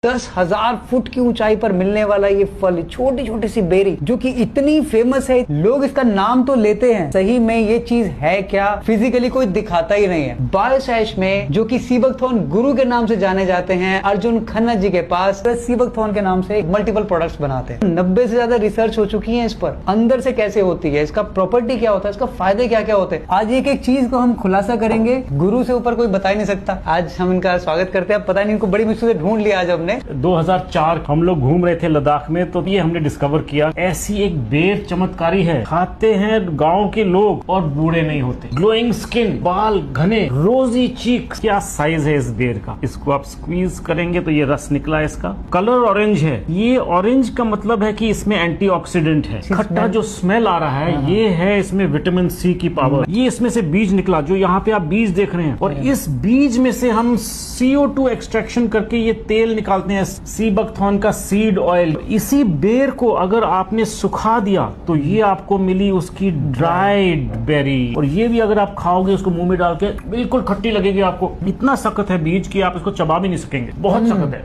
10,000 foot की ऊंचाई पर मिलने वाला ये फल, छोटी छोटी सी बेरी जो कि इतनी फेमस है, लोग इसका नाम तो लेते हैं, सही में ये चीज है क्या, फिजिकली कोई दिखाता ही नहीं है। बायोसैश में जो कि सीबकथॉर्न गुरु के नाम से जाने जाते हैं, अर्जुन खन्ना जी के पास सीबकथॉर्न के नाम से मल्टीपल प्रोडक्ट्स बनाते हैं। 90 से ज्यादा रिसर्च हो चुकी है इस पर, अंदर से कैसे होती है, इसका प्रॉपर्टी क्या होता है, इसका फायदे क्या क्या होते हैं। आज एक एक चीज को हम खुलासा करेंगे, गुरु से ऊपर कोई बता ही नहीं सकता। आज हम इनका स्वागत करते हैं। पता नहीं इनको बड़ी मुश्किल से ढूंढ लिया आज हमने। 2004 हम लोग घूम रहे थे लद्दाख में, तो ये हमने डिस्कवर किया ऐसी एक बेर चमत्कारी है, खाते हैं गांव के लोग और बूढ़े नहीं होते। ग्लोइंग स्किन, बाल घने, रोजी चीक, क्या साइज है इस बेर का। इसको आप स्क्वीज करेंगे तो ये रस निकला है। इसका कलर ऑरेंज है। ये ऑरेंज का मतलब है कि इसमें एंटीऑक्सीडेंट है। खट्टा जो स्मेल आ रहा है ये है इसमें विटामिन सी की पावर। ये इसमें से बीज निकला जो यहाँ पे आप बीज देख रहे हैं, और इस बीज में से हम CO2 एक्सट्रैक्शन करके ये तेल निकालते हैं, सीबकथॉर्न का सीड ऑयल। इसी बेर को अगर आपने सुखा दिया तो ये आपको मिली उसकी ड्राइड बेरी, और ये भी अगर आप खाओगे उसको मुंह में डाल के बिल्कुल खट्टी लगेगी आपको। इतना सख्त है बीज कि आप इसको चबा भी नहीं सकेंगे, बहुत सख्त है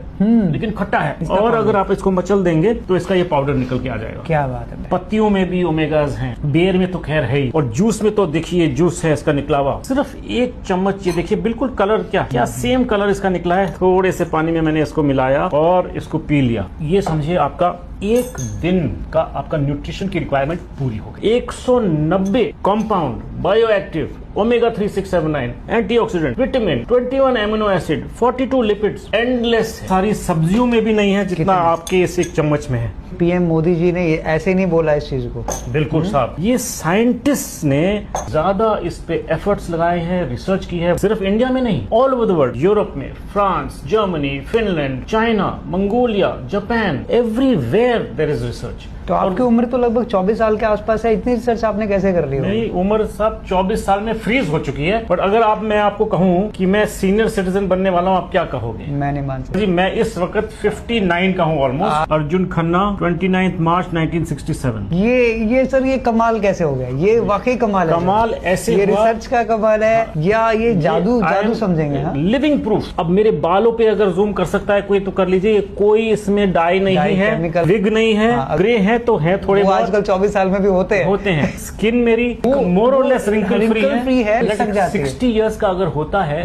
लेकिन खट्टा है। और अगर आप इसको मचल देंगे तो इसका ये पाउडर निकल के आ जाएगा। क्या बात है। पत्तियों में भी ओमेगाज हैं, बेर में तो खैर है ही, और जूस में तो देखिए जूस है इसका निकला हुआ। सिर्फ एक चम्मच, ये देखिए बिल्कुल कलर क्या सेम कलर इसका निकला है। थोड़े से पानी में मैंने इसको मिलाया और इसको पी लिया। ये समझिए आपका एक दिन का आपका न्यूट्रिशन की रिक्वायरमेंट पूरी हो गई। 190 compound, bioactive, omega 3, 6, 7, 9, antioxidant, vitamin, 21 amino acid, 42 lipids, endless. सारी सब्जियों में भी नहीं है जितना आपके इस एक चम्मच में है। पीएम मोदी जी ने ऐसे नहीं बोला इस चीज को। बिल्कुल साहब, ये साइंटिस्ट ने ज्यादा इस पे एफर्ट्स लगाए हैं, रिसर्च की है, सिर्फ इंडिया में नहीं, all over the world. Europe में, France, Germany, Finland, China, Mongolia, Japan, everywhere there is research. तो आपकी उम्र तो लगभग 24 साल के आसपास है, इतनी रिसर्च आपने कैसे कर ली हो? नहीं, उम्र सब 24 साल में फ्रीज हो चुकी है। बट अगर मैं आपको कहूँ कि मैं सीनियर सिटीजन बनने वाला हूँ, आप क्या कहोगे? मैं नहीं मान सकता जी। मैं इस वक्त 59 का हूँ ऑलमोस्ट। अर्जुन खन्ना, 29 मार्च 1967। ये सर, ये कमाल कैसे हो गया? ये वाकई कमाल है। कमाल ऐसे ये रिसर्च का कमाल है या ये जादू समझेंगे? Living proof. अब मेरे बालों पे अगर जूम कर सकता है कोई तो कर लीजिए। कोई इसमें डाई नहीं है, विग नहीं है, ग्रे है तो है थोड़े बहुत। आजकल 24 साल में भी होते हैं। स्किन मेरी मोर और लेस रिंकल फ्री है। लटक जाती है। 60 इयर्स का अगर होता है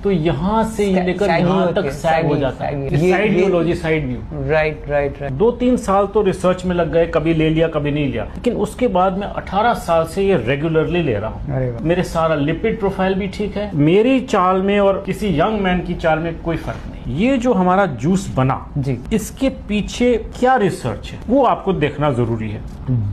तो यहाँ से लेकर यहाँ तक सैग हो जाता है। साइड व्यू जी, साइड व्यू। राइट। 2-3 साल तो रिसर्च में लग गए, कभी ले लिया कभी नहीं लिया, लेकिन उसके बाद मैं 18 साल से ये रेगुलरली ले रहा हूँ। मेरे सारा लिपिड प्रोफाइल भी ठीक है। मेरी चाल में और किसी यंग मैन की चाल में कोई फर्क नहीं। ये जो हमारा जूस बना जी, इसके पीछे क्या रिसर्च है वो आपको देखना जरूरी है।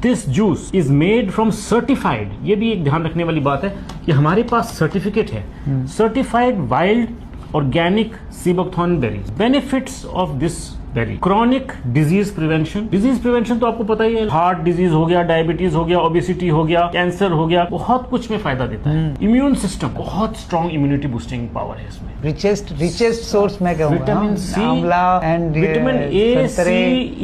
This juice is made from certified, ये भी एक ध्यान रखने वाली बात है कि हमारे पास सर्टिफिकेट है, certified wild organic sea buckthorn berries. Benefits of this berry: chronic disease prevention तो आपको पता ही है, हार्ट डिजीज हो गया, डायबिटीज हो गया, ओबेसिटी हो गया, कैंसर हो गया, बहुत कुछ में फायदा देता है। इम्यून सिस्टम, बहुत स्ट्रॉन्ग इम्यूनिटी बूस्टिंग पावर है इसमें। रिचेस्ट सोर्स मैं कहूंगा। विटामिन सी, आंवला and vitamin A, C,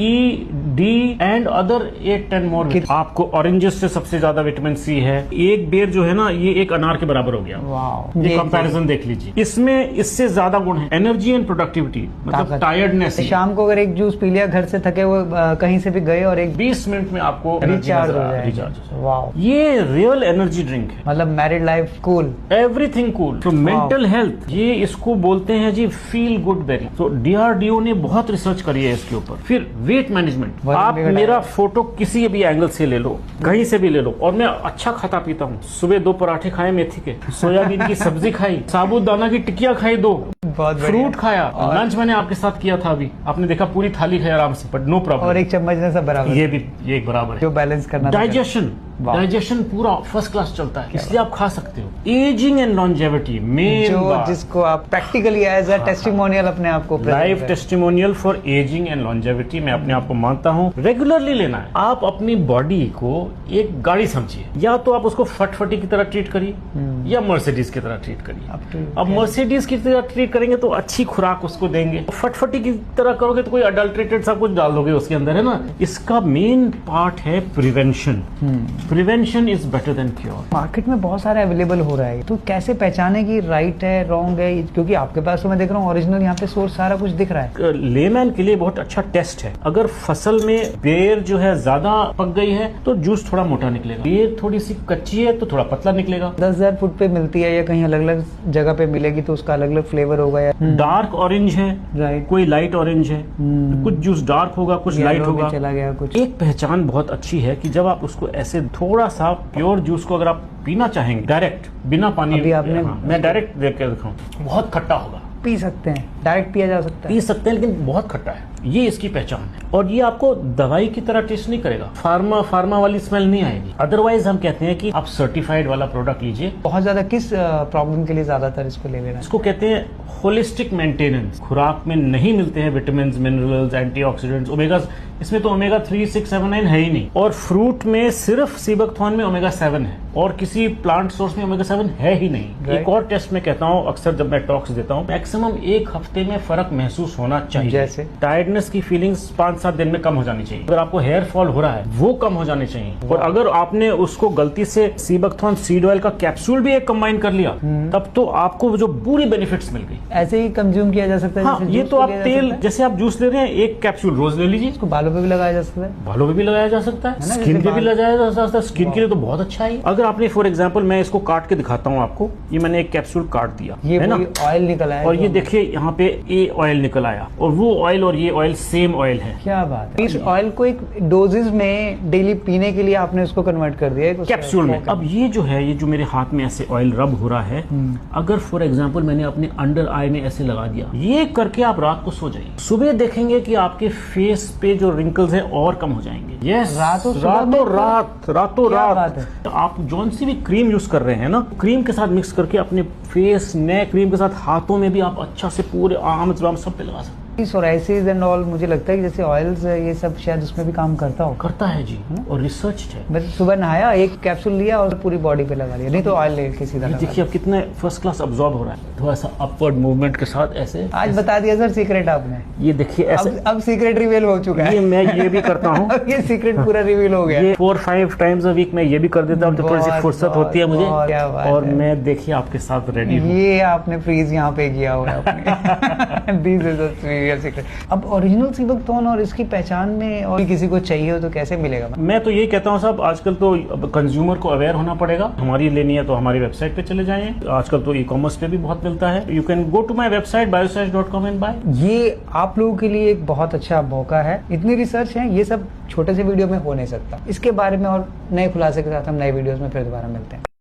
E, D and other 8-10 more. आपको ऑरेंजेस से सबसे ज्यादा विटामिन सी है। एक बेर जो है ना, ये एक अनार के बराबर हो गया। वाओ, ये कंपैरिजन देख लीजिए। इसमें इससे ज्यादा गुण है, एनर्जी एंड प्रोडक्टिविटी, मतलब टायर्डनेस। शाम को अगर एक जूस पी लिया, घर से थके हुए कहीं से भी गए और एक 20 मिनट में आपको रिचार्ज हो जाए। वाओ, ये रियल एनर्जी ड्रिंक है। मतलब married life cool, everything cool. तो मेंटल हेल्थ, ये इसको बोलते हैं जी फील गुड बेरी। तो DRDO ने बहुत रिसर्च करी है इसके ऊपर। फिर वेट मैनेजमेंट, आप मेरा फोटो किसी भी एंगल से ले लो, कहीं से भी ले लो, और मैं अच्छा खाता पीता हूँ। सुबह 2 पराठे खाए मेथी के, सोयाबीन की सब्जी खाई, साबूदाना की टिकिया खाई 2, फ्रूट खाया, लंच मैंने आपके साथ किया था अभी, आपने देखा पूरी थाली खाई आराम से, बट नो प्रॉब्लम। और एक चम्मच ने सब बराबर, ये भी ये एक बराबर है जो बैलेंस करना। डाइजेशन पूरा फर्स्ट क्लास चलता है, इसलिए आप खा सकते हो। एजिंग एंड लॉन्जेविटी में जिसको आप प्रैक्टिकली एज अ टेस्टिमोनियल अपने आप को, life testimonial for ageing and longevity मैं अपने आप को मानता हूँ। रेगुलरली लेना है। आप अपनी बॉडी को एक गाड़ी समझिए, या तो आप उसको फटफटी की तरह ट्रीट करिए या मर्सिडीज की तरह ट्रीट करिए। अब मर्सिडीज की तरह ट्रीट करेंगे तो अच्छी खुराक उसको देंगे, फटफटी की तरह करोगे तो कोई अडल्ट्रेटेड सब कुछ डाल दोगे उसके अंदर, है ना। इसका मेन पार्ट है prevention, prevention is better than cure. Market में बहुत सारे अवेलेबल हो रहा है, तो कैसे पहचाने कि राइट है रॉन्ग है? क्योंकि आपके पास तो मैं देख रहा हूँ ओरिजिनल यहाँ पे सोर्स सारा कुछ दिख रहा है। लेमैन के लिए बहुत अच्छा टेस्ट है। अगर फसल में बेर जो है ज्यादा पक गई है तो जूस थोड़ा मोटा निकलेगा, बेर थोड़ी सी कच्ची है तो थोड़ा पतला निकलेगा। 10,000 फुट पे मिलती है या कहीं अलग अलग जगह पे मिलेगी तो उसका अलग अलग फ्लेवर होगा या डार्क ऑरेंज है, राइट, कोई लाइट ऑरेंज है, कुछ जूस डार्क होगा, कुछ लाइट होगा। चला गया कुछ। एक पहचान बहुत अच्छी है कि जब आप उसको ऐसे थोड़ा सा प्योर जूस को अगर आप पीना चाहेंगे डायरेक्ट बिना पानी, अभी आपने मैं डायरेक्ट देख के दिखाऊं, बहुत खट्टा होगा। पी सकते हैं, डायरेक्ट पिया जा सकता है, पी सकते हैं, लेकिन बहुत खट्टा है। ये इसकी पहचान है। और ये आपको दवाई की तरह टेस्ट नहीं करेगा, फार्मा वाली स्मेल नहीं आएगी। अदरवाइज हम कहते हैं कि आप सर्टिफाइड वाला प्रोडक्ट लीजिए। बहुत ज्यादा किस प्रॉब्लम के लिए ज्यादातर इसको ले लेना है? इसको कहते हैं होलिस्टिक मेंटेनेंस। खुराक में नहीं मिलते हैं विटामिन, मिनरल्स, एंटीऑक्सीडेंट्स, ओमेगा, इसमें तो ओमेगा 3, 6, 7, 9 है ही नहीं। और फ्रूट में सिर्फ सीबकथॉर्न में ओमेगा 7 है और किसी प्लांट सोर्स में ओमेगा 7 है ही नहीं। एक और टेस्ट में कहता हूँ अक्सर जब मैं टॉक्स देता हूँ, मैक्सिमम 1 हफ्ते में फर्क महसूस होना चाहिए। जैसे टायर्डनेस की फीलिंग्स 5-7 दिन में कम हो जानी चाहिए। अगर आपको हेयर फॉल हो रहा है वो कम हो जाने चाहिए। और अगर आपने उसको गलती से सीबकथॉर्न सीड ऑयल का कैप्सूल भी एक कंबाइन कर लिया तब तो आपको जो पूरी बेनिफिट्स मिल गई। ऐसे ही कंज्यूम किया जा सकता है? हाँ, ये तो आप तेल जैसे आप जूस ले रहे हैं, एक कैप्सूल रोज ले लीजिए। इसको बालों पे भी लगाया जा सकता है? बालों पे भी लगाया जा सकता है, ना, स्किन पे भी लगाया जा सकता है। स्किन के लिए तो वाह। बहुत अच्छा है। अगर आपने फॉर एग्जांपल, मैं इसको काट के दिखाता हूँ आपको, ये मैंने एक कैप्सूल काट दिया, ये है ना, ऑयल निकल आया और ये देखिए यहाँ पे ये ऑयल निकल आया और वो ऑयल और ये ऑयल सेम ऑयल है। क्या बात है। इस ऑयल को एक डोजेज में डेली पीने के लिए आपने उसको कन्वर्ट कर दिया है कैप्सूल में। अब ये जो है, ये जो मेरे हाथ में ऐसे ऑयल रब हो रहा है, अगर फॉर एग्जांपल मैंने अपने अंडर आई में ऐसे लगा दिया, ये करके आप रात को सो जाइए, सुबह देखेंगे कि आपके फेस पे जो रिंकल्स हैं और कम हो जाएंगे। यस, रातों रात। आप जौन सी भी क्रीम यूज कर रहे हैं ना, क्रीम के साथ मिक्स करके अपने फेस, नेक, क्रीम के साथ हाथों में भी आप अच्छा से पूरे आर्म सब पे लगा सकते हैं। सोराइसिस एंड ऑल, मुझे लगता है कि जैसे ऑयल्स ये सब शायद उसमें भी काम करता हो। करता है जी, और रिसर्च है। मैं सुबह नहाया, एक कैप्सूल लिया और पूरी बॉडी पे लगा लिया, नहीं तो ऑयल लेके सीधा लगा देखिए अब कितने फर्स्ट क्लास अब्सॉर्ब हो रहा है, थोड़ा सा अपवर्ड मूवमेंट के साथ ऐसे। आज बता दिया सर सीक्रेट आपने। ये देखिए ऐसे, अब सीक्रेट रिवील हो चुका है। ये मैं ये भी करता हूँ। ये सीक्रेट पूरा रिवील हो गया। ये 4-5 टाइम्स अ वीक मैं ये भी कर देता हूँ, तो थोड़ी सी फुर्सत होती है मुझे, और मैं देखिए आपके साथ रेडी हूँ। ये आपने फ्रीज यहाँ पे किया हुआ है। This is a secret. अब ओरिजिनल सीबकथॉर्न और इसकी पहचान में और किसी को चाहिए हो तो कैसे मिलेगा? मैं तो यही कहता हूँ साहब, आजकल तो कंज्यूमर को अवेयर होना पड़ेगा। हमारी लेनी है तो हमारी वेबसाइट पे चले जाएं। आजकल तो ई-कॉमर्स पे भी बहुत मिलता है। You can go to my website biosage.com and bye. ये आप लोगों के लिए एक बहुत अच्छा मौका है। इतनी रिसर्च है, ये सब छोटे से वीडियो में हो नहीं सकता। इसके बारे में और नए खुलासे के साथ हम नए वीडियोस में फिर दोबारा मिलते हैं।